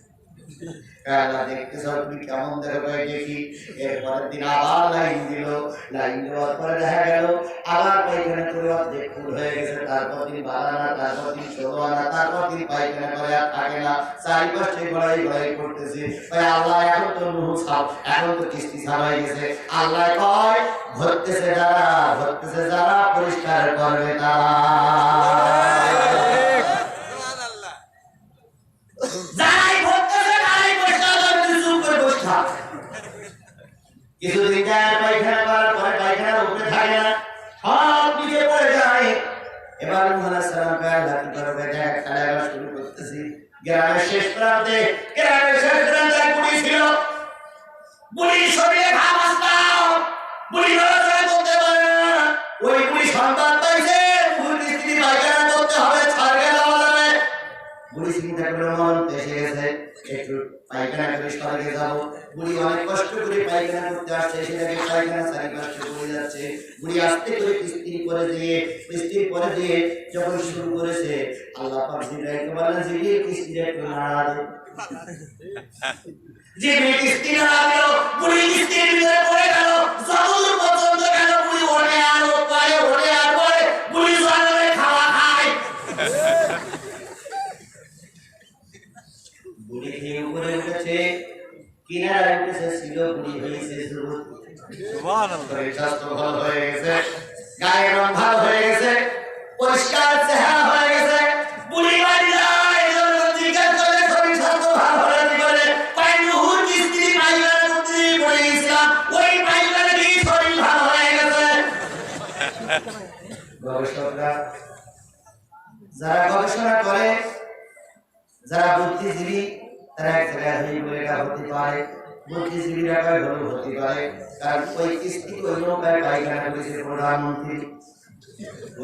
আল্লাহ দেখতেছ তুমি কেমন দেখো দেখি এরপরের দিন আবার লাইন দিল লাইন দেওয়ার পরে দেখা গেল আবার পায়খানা করে অর্ধেক ফুল হয়ে গেছে তারপর দিন 12 আনা তারপর দিন 16 আনা তারপর দিন পায়খানা করে আর থাকে না চারিপাশে গড়াই করতেছে আল্লাহ এখন তো নূহ সাহেব এখন তো কিস্তি ছাড়াই গেছে আল্লাহ কয় ভরতেছে যারা পরিষ্কার করবে তারা কিছুদিন যায় পায়খানা করার পরে পায়খানার উপরে থাকে না সব নিচে পড়ে যায় এবার নূহ আলাইহিস সালাম কার লাঠি করবে দেখ খেলা শুরু করতেছি গ্রামের শেষ প্রান্তে বুড়ি ছিল বুড়ি শরীরে ঘাম আসতাম বুড়ি নড়াচড়া করতে পারে না ওই বুড়ি সন্তান পাইছে বুড়ি স্ত্রী পায়খানা করতে হবে ছাড়বে যাওয়া যাবে বুড়ি চিন্তা করে মন এসে গেছে একটু পায়খানা করে স্বর্গে যাবো বুড়ি অনেক কষ্ট করে পায়খানা করতে আসছে সেটাকে পায়খানা চারিপাশে পড়ে যাচ্ছে বুড়ি আস্তে করে কিস্তির পরে দিয়ে যখন শুরু করেছে আল্লাহ পাক জিবরাইলকে বললেন জিবরাইল কিস্তিটা একটু নাড়া দে জিবরাইল কিস্তি নাড়া দিল বুড়ি কিস্তির ভিতরে পড়ে গেল যতদূর পর্যন্ত গেল বুড়ি ওঠে আর পরে বুড়ি জলে খাওয়া খায় বুড়ি খেয়ে উপরে উঠেছে কিনারে উঠেছে ছিল বুড়ি হয়েছে যুবতী সুবহানাল্লাহ স্বাস্থ্য ভালো হয়ে গেছে গায়ের রং ভালো হয়ে গেছে পরিষ্কার চেহারা হয়ে গেছে বুড়ি বাড়ি যায় জিজ্ঞাসা করে শরীর স্বাস্থ্য ভালো হলে কি করে পাই নূহর স্ত্রী পাইগার করতে পড়ে গেছিলাম ওই পাইগারে কি শরীর ভালো হয়ে গেছে গবেষকরা যারা গবেষণা করে যারা বুদ্ধিজীবী তারা এক জায়গায় হয়ে বলে হতে পারে বুদ্ধিজীবীরা হতে পারে কারণ ওই কিস্তি ওই নৌকায় পায়খানা করেছে প্রধানমন্ত্রী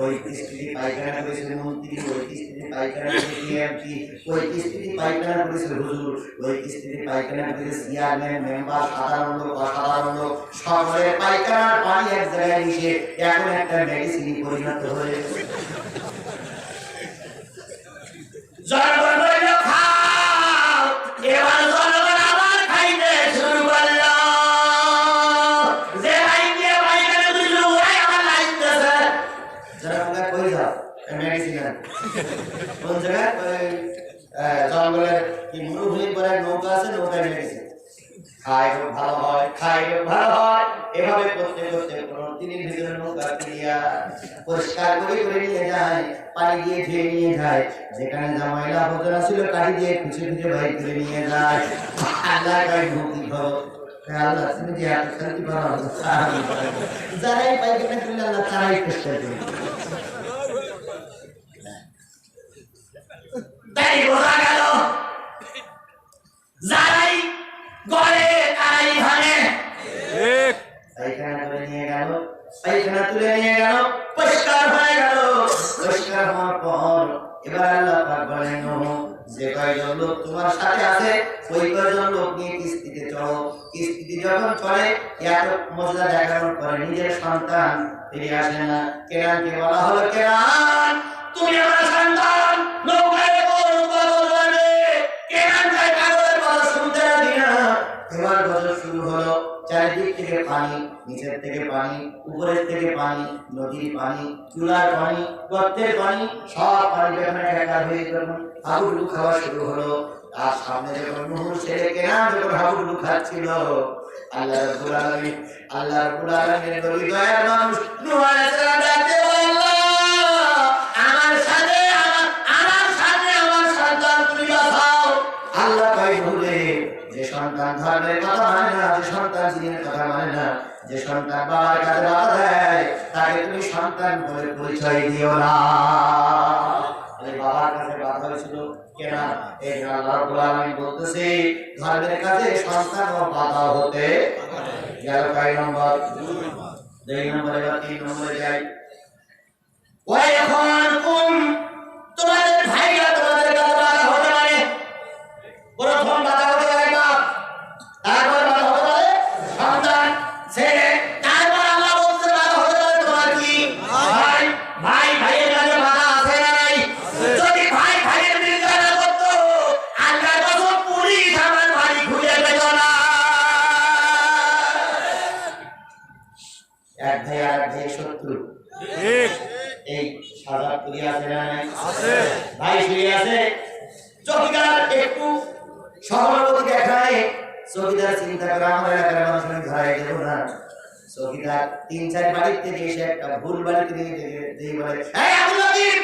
ওই কিস্তি পায়খানা করেছে মন্ত্রী ওই কিস্তি পায়খানা করেছে এমপি ওই কিস্তি পায়খানা করেছে হুজুর ওই কিস্তি পায়খানা করেছে চেয়ারম্যান মেম্বার সাধারণ লোক অসাধারণ লোক সকলের পায়খানার পানি এক জায়গায় মিশে এখন একটা মেডিসিন পরিণত হয়েছে জনগণ বলল খাও এবার জনগণ আবার খাইতে শুরু করল যে লাইন দিয়ে পায়খানা দিল ওরাই আমার লাইন দিয়েছে জনগণ কই যাও মেডিসিন কোন জায়গায় জঙ্গলের কি মরুভূমির পরে নৌকা আছে নৌকায় মেডিসিন খায় রোগ ভালো হয়, খায় রোগ ভালো হয়। এভাবে করতে করতে 15 দিনের ভিতরে নৌকা ফিরিয়া পরিষ্কার করে নিয়ে যায়, পানি দিয়ে ধুয়ে নিয়ে যায়, যেখানে যা ময়লা আবর্জনা ছিল কাঠি দিয়ে খুঁজে খুঁজে বাইর করে নিয়ে যায়। আল্লাহ কয় মুক্তি ভব, আল্লাহ তুমি যে এত শান্তি পাও, যারাই পাইখানা করলে আল্লাহ তারাই চেষ্টা করে। তাই বোঝা গেল যারাই গড়ে তারাই ভাঙে। ঠিক। পায়খানা তুলে নিয়ে গেল, পায়খানা তুলে নিয়ে গেল, পরিষ্কার হয়ে গেল। পরিষ্কার হওয়ার পর এবার আল্লাহ পাক বলেন, নূহ, যে কয়জন লোক তোমার সাথে আছে ওই কয়জন লোক নিয়ে কিস্তিতে চলো। কিস্তিতে যখন চলে এত মজা দেখানোর পরে নিজের সন্তান ফিরে আসে না। কেনানকে বলা হলো, কেনান তুমি আমার সন্তান, নৌকায় কোন বলবে? কেনান কয় কাগজের কথা শুনতে রাজি না। এবার গজব শুরু হলো, চারিদিক থেকে পানি, নিচের থেকে পানি, উপরের থেকে পানি, নদীর পানি, চুলার পানি, গর্তের পানি, সব পানি যখন একাকার হয়ে যখন হাবুডুবু খাওয়া শুরু হলো। তার সামনে যখন নূহ ছেলে কেনান যখন হাবুডুবু খাচ্ছিল, আল্লাহ রাব্বুল আলামিন নবী দয়ার মানুষ নূহ আলাইহিস সালাম ডাকতে বলল, আমার সাথে আমার সন্তান তুমি বাঁচাও। আল্লাহ কয়, ভুলে যে সন্তান ধর্মের কথা মানে না, যে সন্তান দিনের কথা মানে না, যে সন্তান বাবার কাছে বাধা দেয়, তাকে তুমি সন্তান বলে পরিচয় দিও না। বাবার কাছে বাধা হয়েছিল কেন? এই আল্লাহ রাব্বুল আলামিন বলতেছে, ধর্মের কাছে সন্তান ও বাধা হতে গেল। কয় নম্বর? 2 নম্বরে বা 3 নম্বরে যাই। ওই এখন তোমাদের ভাইরা তোমাদের কাছে বাধা হতে পারে। প্রথম বাধা হতে পারে বাপ, তারপর বাধা হতে পারে সন্তান, ছেলে, তারপর আল্লাহ বলতে বাধা হতে পারে তোমার কি ভাই। ভাইয়ের কাছে বাধা আছে না নাই? যদি ভাই ভাইয়ের বিরুদ্ধে না করতো, আল্লাহ কসম পুলিশ আমার বাড়ি খুঁজে পেত না। এক ভাই আর এক ভাই শত্রু, ঠিক। এই সাজা করি আছে না নাই? আছে। ভাই শুয়ে আছে, চৌকিদার একটু সহানুভূতি দেখায়। চৌকিদার চিন্তা করে আমার এলাকার মানুষকে ধরাই দেব না। চৌকিদার 3-4 বাড়ির থেকে এসে একটা ভুল বাড়িতে নিয়ে দিয়ে বলে, এই আব্দুল লতিফ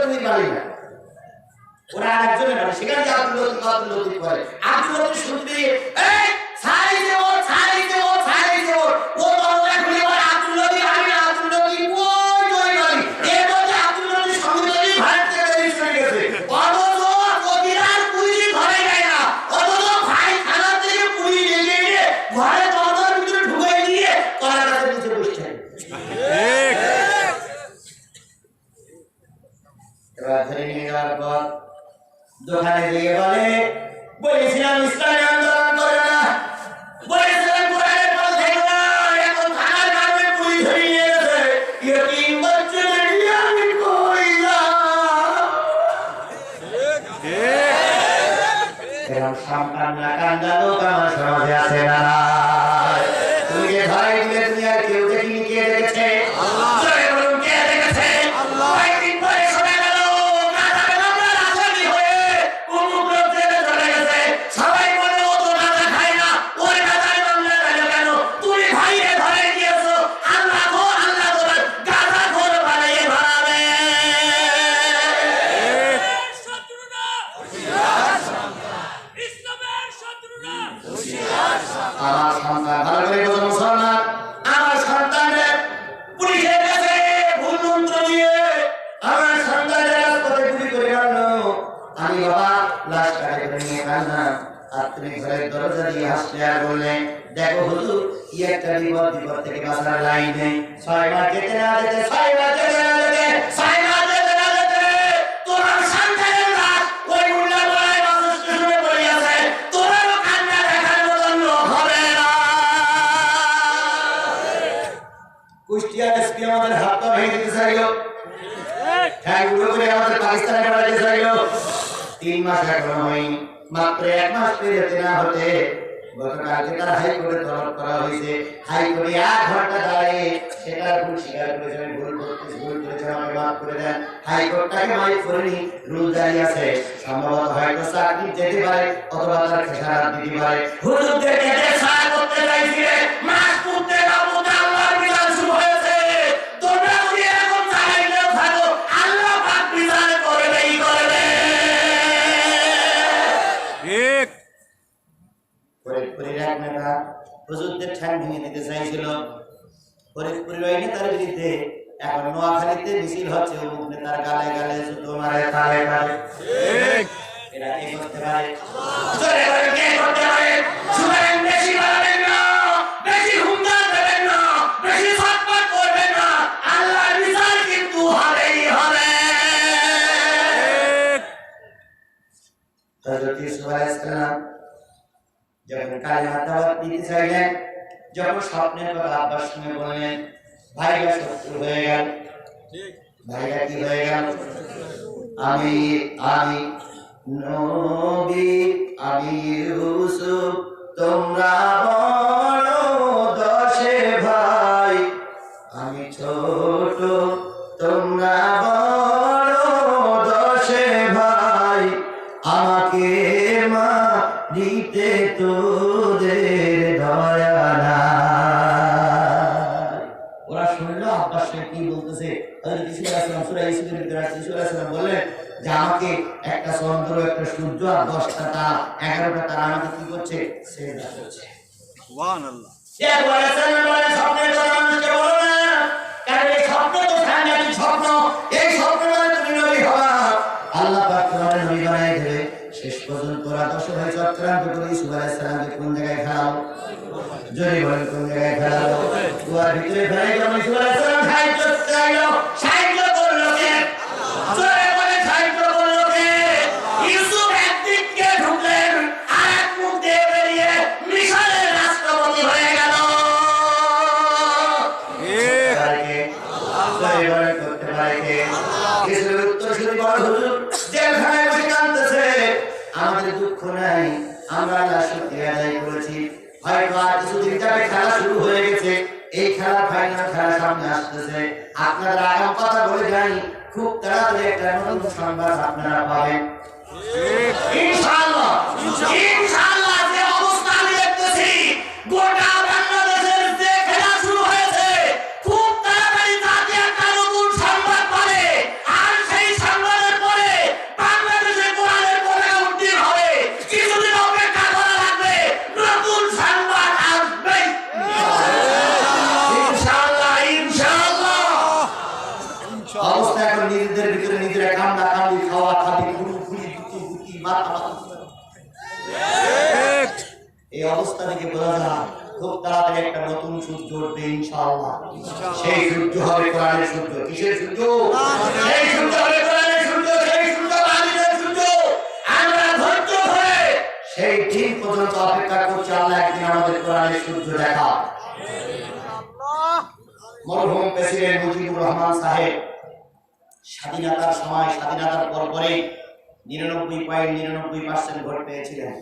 তুমি বাড়ি না। ওরা আরেকজনের বাড়ি, সেখানে যে আব্দুল লতিফ করে, আব্দুল লতিফ শুনতে দিয়ে, এই ছাড়ি দেব ও দরজা খুলে বলে, আব্দুল লতিফ আমি না, আব্দুল লতিফ ওই বাড়ি। এর মধ্যে আব্দুল লতিফ সঙ্গে ভারত থেকে বেরিয়ে চলে গেছে। অথচ চৌকিদার পুলিশ ধরে যায় না, অথচ ভাই থানা থেকে পুলিশ এগিয়ে গিয়ে ঘরে দরজার ভিতরে ঢুকে দিয়ে কলা গাছের নিচে বসছে। ঠিক। এবার ধরে নিয়ে যাওয়ার পর দোকানে গিয়ে বলেছিলাম ইসলামী আন্দোলন করে না, বলেছিলাম কোরআনের পথ থেকে না, এখন থানার কাছে পুলিশ ধরে নিয়ে গেছে। ইয়তিম বাচ্চাদের নিয়ে আমি কই যাব? এরকম সন্তান না কান্দা লোক আমার সমাজে আছে না নাই? তুমি যে ধরাই দিলে তুমি আর কেউ দেখিনি, কে দেখেছে? আল্লাহ। জয় বলুন, কে দেখেছে? আল্লাহ। কয়েকদিন পরে শোনা গেল গাধা মামলার আসামি হয়ে অমুক লোক জেলে চলে গেছে। সবাই বলে ও তো গাধা খায় না, ওই গাধার মামলা গেল কেন? তুমি ভাইরে ধরে দিয়েছো, আল্লাহ তোমার গাধা খোর বানিয়ে ধরাবে। আমার সন্তান, ভালো করে বলুন মুসলমান, আমার সন্তানের পুলিশের কাছে ভুল মন্ত্র দিয়ে আমার সন্তানের রাজপথে গুলি করে মারলো। আমি বাবা লাশ কাটে করে নিয়ে কান্না। আর তুমি ঘরের দরজা দিয়ে হাসলে আর বললে, দেখো হুজুর, কি একটা বিপদ থেকে বাঁচার লাইন নেই। 6 মাস যেতে না যেতে তোমার সন্তানের লাশ ওই উল্লা বলায় বাস স্টেশনে পড়ে আছে। তোমারও কান্না দেখার মতন লোক হবে না। কুষ্টিয়া এসপি আমাদের হাত পা ভেঙে দিতে চাইলো, ঠ্যাং উড়ো করে আমাদের পাকিস্তানে পাঠাতে চাইলো। 3 মাস এখনো হয়নি, মাত্র 1 মাস পেরোতে না হতে গতকালকে তার হাইকোর্টে তলব করা হয়েছে, হাইকোর্টে 1 ঘন্টা দাঁড়িয়ে সেটা ভুল স্বীকার করেছে, আমি ভুল করেছি, আমাকে মাফ করে দেন। হাইকোর্টটাকে মাইক করেনি, রুল জারি আছে, সম্ভবত হয়তো চাকরি যেতে পারে অথবা তার খেসারত দিতে পারে। হুজুরদেরকে যে সাহায্য করতে চাইছিলে, মাস করতে না বলতে আল্লাহর বিধান শুরু হয়েছে। তোমরা যদি এরকম চালাইতে থাকো, আল্লাহ পাক বিধান করবেই করবে। ঠিক ফরিদপুরের এক নেতা হুজুরদের ঠ্যাং ভেঙে দিতে চাইছিল, ফরিদপুরের ওই নেতার বিরুদ্ধে এখন নোয়াখালীতে মিছিল হচ্ছে, অমুক নেতার গালে গালে জুতো মারে, তালে তালে। ঠিক এরা কে করতে পারে? জোরে বলে কে করতে পারে? শুনেন, বেশি বাড়াবেন না, বেশি হুঙ্কার দেবেন না, বেশি ছটফট করবেন না, আল্লাহর বিচার কিন্তু হবেই হবে। হযরত ইউসুফ আলাইহিস সালাম যখন কালিমা দাওয়াত দিতে চাইলেন, যখন স্বপ্নের কথা আব্বার সঙ্গে বললেন, ভাইরা শত্রু হয়ে গেল। ভাইরা কি হয়ে গেল? আমি নবী, আমি ইউসুফ, তোমরা বড় 10 ভাই, আমি ছোট, তোমরা বড় 10 ভাই, আমাকে মা দিতে তোদের দয়া নাই। ওরা শুনলো আব্বার সঙ্গে কি বলতেছে। হযরত ইউসুফ আলাইহিস সালাম সূরা ইউসুফের ভিতরে আছে, ইউসুফ আলাইহিস সালাম বললেন যে আমাকে একটা চন্দ্র, একটা সূর্য আর 10টা তারা, 11টা তারা আমাকে কি করছে? সেজদা করছে। সুবহানাল্লাহ। এ বলেছেন বলে স্বপ্নের কথা মানুষকে বলো না, কারণ এই স্বপ্ন তো সাংঘাতিক স্বপ্ন। এই স্বপ্ন মানে তুমি নবী হবা, আল্লাহ পাক তোমার নবী বানাই দেবে। শেষ পর্যন্ত ওরা 10 ভাই চক্রান্ত করে ইউসুফ আলাইহিস সালামকে কোন জায়গায় ফেলাও? জোরে বলেন, কোন জায়গায় ফেলাও? কুয়ার ভিতরে ফেলে যখন ইউসুফ আলাইহিস সালাম সাহায্য চাইলো, সাহায্য করলো কে? জোরে বলেন, সাহায্য করলো কে? ইউসুফ একদিক দিয়ে ঢুকলেন, আর এক মুখ দিয়ে বেরিয়ে মিশরের রাষ্ট্রপতি হয়ে গেল। করতে পারে কে? কিছুর উত্তর শুধু বড় হুজুর জেলখানায় বসে কাঁদতেছে, আমাদের দুঃখ নাই, আমরা আল্লাহ শুকরিয়া আদায় করেছি। হয়তো আর কিছুদিন যাবে খেলা শুরু হয়ে গেছে, এই খেলা ফাইনাল খেলা সামনে আসতেছে। আপনারা আগাম কথা বলে যাই, খুব তাড়াতাড়ি একটা নতুন সংবাদ আপনারা পাবেন ইনশাআল্লাহ। ইনশাআল্লাহ যে অবস্থা আমি দেখতেছি, গোটা বাংলাদেশের যে খেলা শুরু হয়েছে, খুব তাড়াতাড়ি তাতে একটা নতুন সংবাদ পাবে। আর সেই সংবাদের পরে বাংলাদেশে কোরআনের পতাকা উড্ডীন হবে। কিছুদিন অপেক্ষা করা লাগবে, নতুন সংবাদ আসবে ইনশাআল্লাহ। ইনশাআল্লাহ। অবস্থা এখন নিজেদের ভিতরে নিজেরা কান্দা কান্দি, খাওয়া খাবি, খুলি গুটি মাথা। এই অবস্থা থেকে বোঝা যায় খুব তাড়াতাড়ি একটা নতুন সূর্য উঠবে ইনশাআল্লাহ। সেই সূর্য হবে কোরআনের সূর্য। কিসের সূর্য? সেই সূর্য হবে কোরআনের সূর্য, সেই সূর্য বাণীর সূর্য। আমরা ধৈর্য ধরে সেই দিন পর্যন্ত অপেক্ষা করছি, আল্লাহ একদিন আমাদের কোরআনের সূর্য দেখা। মরহুম প্রেসিডেন্ট মুজিবুর রহমান সাহেব স্বাধীনতার সময়, স্বাধীনতার পরে 99.99% ভোট পেয়েছিলেন।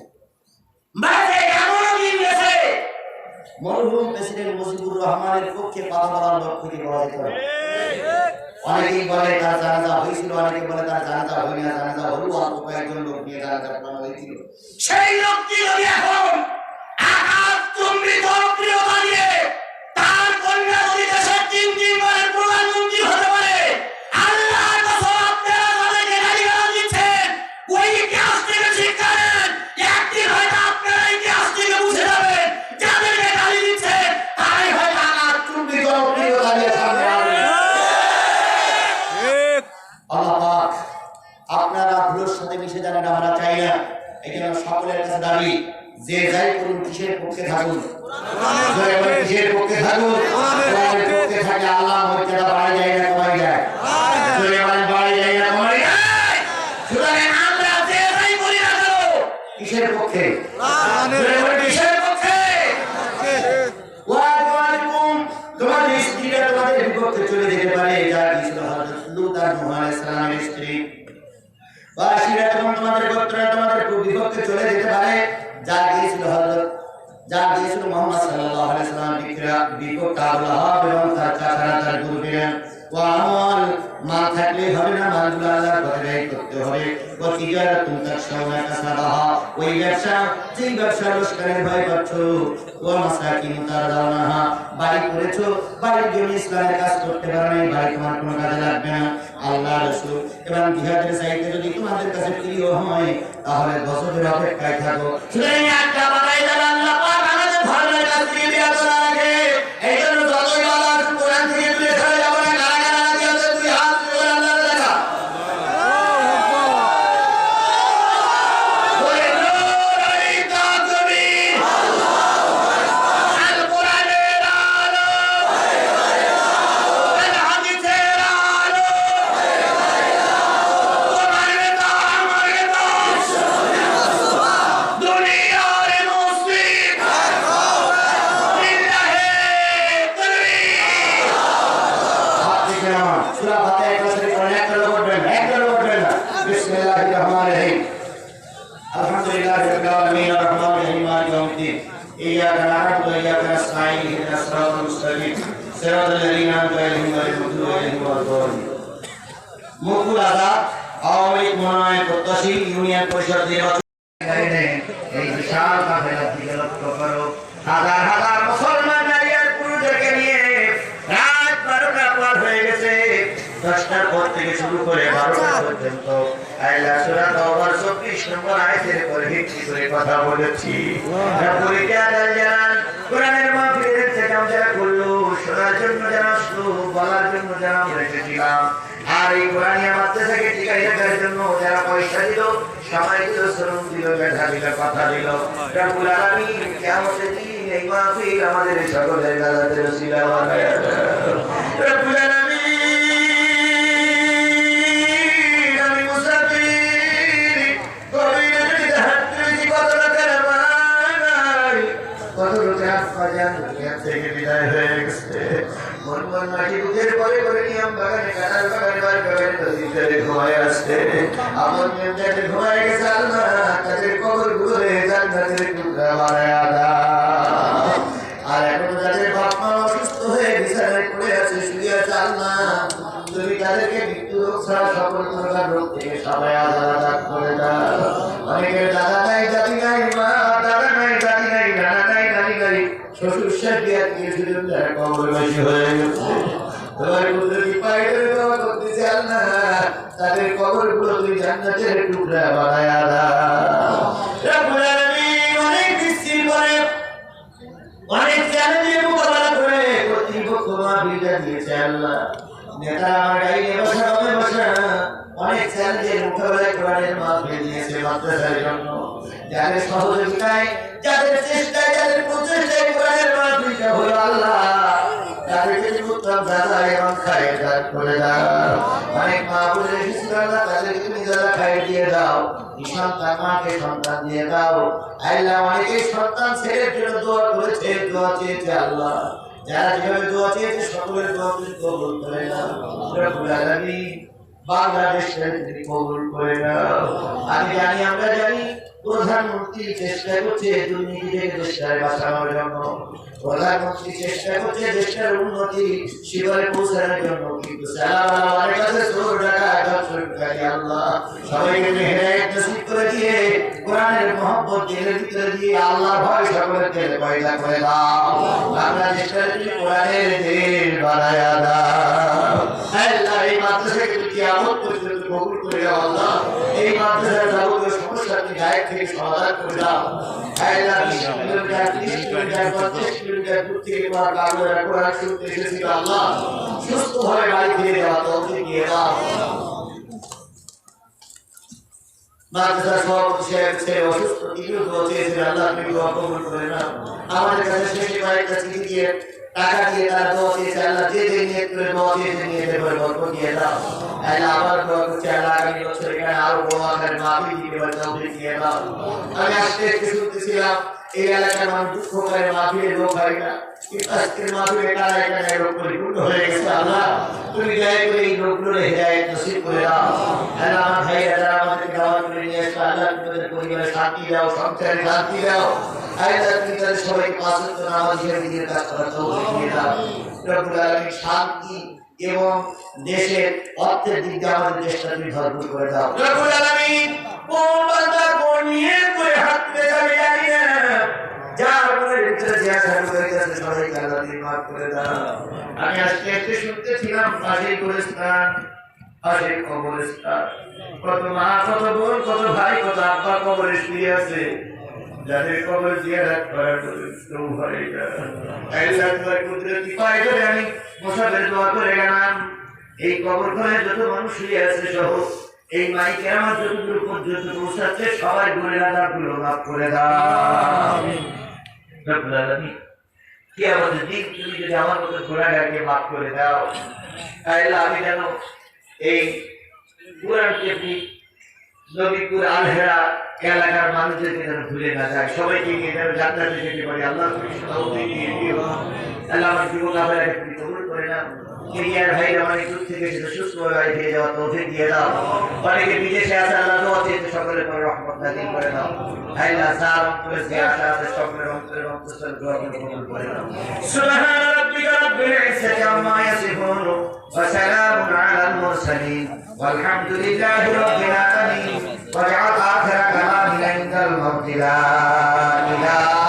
মরহুম প্রেসিডেন্ট মুজিবুর রহমানের পক্ষে কথা বলার লোক খুঁজে পাওয়া যেত না। অনেকেই বলে তার জানাজা হয়েছিল, অনেকে বলে তার জানাজা হয়নি, জানাজা হলো অল্প কয়েকজন লোক নিয়ে জানাজা পড়ানো হয়েছিল। সেই লোকটি যদি এখন আকাশ চুম্বি জনপ্রিয়তা দিয়ে তার কন্যা যদি দেশের 3 বারের প্রধানমন্ত্রী হতে পারে, আল্লাহর কসম আপনারা তাদেরকে গালিগালাজ দিচ্ছেন, ওই ইতিহাস থেকে শিক্ষা নেন। একদিন হয়তো আপনারা ইতিহাস থেকে বুঝে যাবেন, যাদেরকে গালি দিচ্ছেন তারাই হয়তো আকাশ চুম্বি জনপ্রিয়তা দিয়ে সামনে আসবে। আল্লাহ পাক আপনারা ভুলের সাথে মিশে যাবেন, আমরা চাই না। এই জন্য সকলের কাছে দাবি, যে যাই করুন কিসের পক্ষে থাকুন? কিসের পক্ষে থাকুন? কোরআনের পক্ষে থাকলে আল্লাহ মর্যাদা বাড়ায় যায় না কমায় যায়? বাড়ায় যায় না কমায় যায়? সুতরাং আমরা যে যাই করি না কেন কিসের পক্ষে? কিসের পক্ষে? তোমাদের স্ত্রীরা তোমাদের বিপক্ষে চলে যেতে পারে, যা গিয়েছিল হযরত লূত আলাইহিস সালামের স্ত্রী। বাসীরা তোমাদের গোত্ররা তোমাদের বিপক্ষে চলে যেতে পারে, যা গিয়েছিল হযরত যা দিয়েছিল মুহাম্মদ সাল্লাল্লাহু আলাইহি ওয়াসাল্লাম বিপদ আবু লাহাব এবং তার চাচারা তার গুরু দিলেন ওয়াল মাল থাকলে হবে না, মালগুলো আল্লাহর পথে ব্যয় করতে হবে। ও তিজারাতুন তাকশাউনা কাসাবাহা, ওই ব্যবসা যেই ব্যবসা লস্করের ভয় করছো, ও মাসাকিন তারদাউনাহা, বাড়ি করেছো, বাড়ির জন্য ইসলামের কাজ করতে পারো না, বাড়ি তোমার কোনো কাজে লাগবে না। আল্লাহ রাসূল এবং জিহাদের চাইতে যদি তোমাদের কাছে প্রিয় হয় তাহলে বছরের অপেক্ষায় থাকো। সুতরাং একটা বাড়াই যাবে আল্লাহ পাক আমাদের ধর্মের কাজ দিয়ে দেওয়া করা লাগে। এই জন্য যতই বলা কোরআন থেকে দূরে সরে যাবো না, কারা দিয়ে তুই হাত তুলে আল্লাহ দেখা إياك نعبد وإياك نستعين اهدنا الصراط المستقيم صراط الذين أنعمت عليهم غير المغضوب عليهم ولا الضالين মুকুল আজাদ আওয়ামী লীগ মনোনয়ন প্রত্যাশী ইউনিয়ন পরিষদ নির্বাচন এই বিশাল কাফেলার দিকে লক্ষ্য করো। হাজার হাজার মুসলমান নারী আর পুরুষদেরকে নিয়ে রাত 12টা পার হয়ে গেছে। 10টার পর থেকে শুরু করে 12টা পর্যন্ত আল্লাহ সূরা তাওবার 24 নম্বর আয়াতের উপর ভিত্তি করে কথা বলেছি। রব্বুল জালাল কোরআনের মাহফিলের থেকে আমরা করলো শোনার জন্য যারা আসলো, বলার জন্য যারা রেখেছিলাম, আর এই কোরআনিয়া মাদ্রাসাকে টিকাই রাখার জন্য যারা পয়সা দিল, সময় দিল, শ্রম দিল, মেধা দিল, কথা দিল, রব্বুল আলামিন কিয়ামতের দিন এই মাহফিল আমাদের সকলের নাজাতের ওসিলা বানায়া দাও। রব্বুল আলামিন আমি মুসাফির কবির যদি হাত তুলেছি কত লোকের মানাই, কত লোকের আফাজান দুনিয়া থেকে বিদায় হয়ে গেছে। মন মন মাটি বুঝের পরে করে নিয়ম বাগানে কাটার বাগানে বার বাগানে নদীতে ঘুমায় আসছে। আমার মেয়েটাকে ঘুমায় গেছে আল্লাহ, তাদের কবর গুলোরে জান্নাতের টুকরা বানায়া দাও। আর এখন যাদের বাপ মা অসুস্থ হয়ে বিছানায় পড়ে আছে, শুয়ে আছে আল্লাহ, তুমি তাদেরকে মৃত্যু রোগ ছাড়া সকল প্রকার রোগ থেকে সবাই আলাদা করে দাও। অনেকের দাদা নাই, জাতি নাই, মা দাদা নাই, জাতি নাই, নানা নাই, নানি নাই, শ্বশুর শাশুড়ি আত্মীয় স্বজন যারা কবরবাসী হয়ে গেছে, তোমার কুদরতি পায়ে ধরে দোয়া করতেছি আল্লাহ, তাদের কবরগুলো তুমি জান্নাতের টুকরা বানায়া দাও। রব্বুল আলামিন অনেক বৃষ্টির পরে অনেক চ্যালেঞ্জের মোকাবেলা করে কর্তৃপক্ষ মাহফিলটা দিয়েছে আল্লাহ। নেতারা আমার গাড়ি বসা হবে বসা অনেক চ্যালেঞ্জের মোকাবেলা কোরআনের মাহফিল দিয়েছে মাদ্রাসার জন্য। যাদের সহযোগিতায়, যাদের চেষ্টায়, যাদের প্রচেষ্টায় কোরআনের মাহফিলটা হলো আল্লাহ, তাদেরকে তুমি উত্তম দাদা এবং খায়ের দান করে দাও। অনেক মা বলে রেখেছিল আল্লাহ, তাদেরকে তুমি দাদা খায়ের দিয়ে দাও। নিঃসন্তান মাকে সন্তান দিয়ে দাও আল্লাহ। অনেকে সন্তান ছেলের জন্য দোয়া করেছে, দোয়া চেয়েছে আল্লাহ, যারা যেভাবে দোয়া চেয়েছে সকলের দোয়া তুমি কবুল করে নাও। রব্বুল আলামিন বাংলাদেশকে তুমি কবুল করে নাও। আমি জানি, আমরা জানি প্রধানমন্ত্রী চেষ্টা করছে দুর্নীতি থেকে দেশটাকে বাঁচানোর জন্য, প্রধানমন্ত্রী চেষ্টা করছে দেশটার উন্নতি শিখরে পৌঁছানোর জন্য, কিন্তু সালামার কাছে চোর ডাকাত দর্শনকারী আল্লাহ সবাইকে হেদায়েত নসিব করে দিয়ে কোরআনের মহব্বত দিলের ভিতরে দিয়ে আল্লাহর ভয় সকলের দিলে পয়দা করে দাও। বাংলাদেশটাকে তুমি কোরআনের দেশ বানায়া দাও আল্লাহ। এই মাদ্রাসাকে তুমি কিয়ামত পর্যন্ত কবুল করে দাও আল্লাহ। এই মাদ্রাসার যাবতীয় সমস্যা তুমি গায়েব থেকে সমাধান করে দাও আল্লাহ। 20 কিলোমিটার 30 কিলোমিটার 50 কিলোমিটার দূর থেকে তোমার কামরা কোরআন শুনতে এসেছিল আল্লাহ, সুস্থভাবে বাড়ি ফিরে যাওয়া তৌফিক দিয়ে দাও। মাদ্রাসা সভাপতি সাহেব ছেলে অসুস্থ, তিনিও দোয়া চেয়েছেন আল্লাহ, তুমি দোয়া কবুল করে নাও। আমাদের কাছে শেষে কয়েকটা চিঠি দিয়ে টাকা দিয়ে তারা দোয়া চেয়েছে আল্লাহ, যে যে নিয়ত করে দোয়া চেয়েছে নিয়তের পরে বরকত দিয়ে দাও আল্লাহ। আবার দোয়া করছি আল্লাহ, আগামী বছর এখানে আরো বড় আকারের মাহফিল দিতে পারে তৌফিক দিয়ে দাও। আমি আজকে শুনতেছিলাম এই এলাকার মানুষ দুঃখ করে মাহফিলের লোক হয় না, কিন্তু আজকের মাহফিলে তারা এখানে রোগ পরিপূর্ণ হয়ে গেছে আল্লাহ। তুমি দয়া করে এই লোকগুলো হেদায়েত নসিব করে দাও আল্লাহ। আমার ভাইরা যারা আমাদেরকে দাওয়াত করে নিয়ে এসে আল্লাহ, তোমাদের পরিবারে শান্তি দাও, সংসারে শান্তি দাও আল্লাহ তুমি তাদের সবাই পাঁচ ওয়াক্ত নামাজ হিসেবে নিজের কাজ করার তৌফিক দিয়ে দাও রব্বুল আলামিন শান্তি এবং দেশের অর্থের দিক দিয়ে আমাদের দেশটা তুমি ভরপুর করে দাও রব্বুল আলামিন কোন বান্দা কোন নিয়ত করে হাত তুলে যাবে জানি না যার মনের ভিতরে যে আশা করেছে সবাইকে আল্লাহ তুমি মাফ করে দাও আমি আজকে একটু শুনতেছিলাম পাশেই কবরস্থান পাশেই কবরস্থান কত মা কত বোন কত ভাই কত আব্বা কবরে শুয়ে আছে যাদের কবর জিয়ারত করার তো হয় না আল্লাহ তোমার কুদরতি পায় করে আমি মুসাফির দোয়া করে গেলাম এই কবর ঘরে যত মানুষ শুয়ে আছে সহ এই মাইকে আমার যতদূর পর্যন্ত পৌঁছাচ্ছে সবাই গুণের আযাবগুলো মাফ করে দাও আমিন রব্বুল আলামিন কিয়ামতের দিন তুমি যদি আমার মতো গুনাহগারকে মাফ করে দাও আল্লাহ আমি যেন এই কুরআন কেবলি নবীপুর আলহেরা এলাকার মানুষদেরকে যেন ভুলে না যায় সবাইকে নিয়ে যেন জান্নাতে যেতে পারি আল্লাহ তুমি তৌফিক দিয়ে দিও আল্লাহ আমার জীবন আপনাকে তুমি কবুল করে নাও কেরিয়ার ভাই আমার দূর থেকে সেটা সুস্থ হয়ে ফিরে যাওয়া তৌফিক দিয়ে দাও অনেকে বিদেশে আছে আল্লাহ দোয়া চেয়ে সকলের পরে রহমত নাযিল করে দাও আল্লাহ যার অন্তরে যে আশা আছে সকলের অন্তরে অন্তঃস্থল দোয়া কবুল করে নাও সুবহান রাব্বিকা রাব্বিল ইজ্জাতি আম্মা ইয়াসিফুন ওয়া সালামুন আলাল মুরসালিন والحمد لله رب العالمين واجعل آخر كلامنا عند الموت لا إله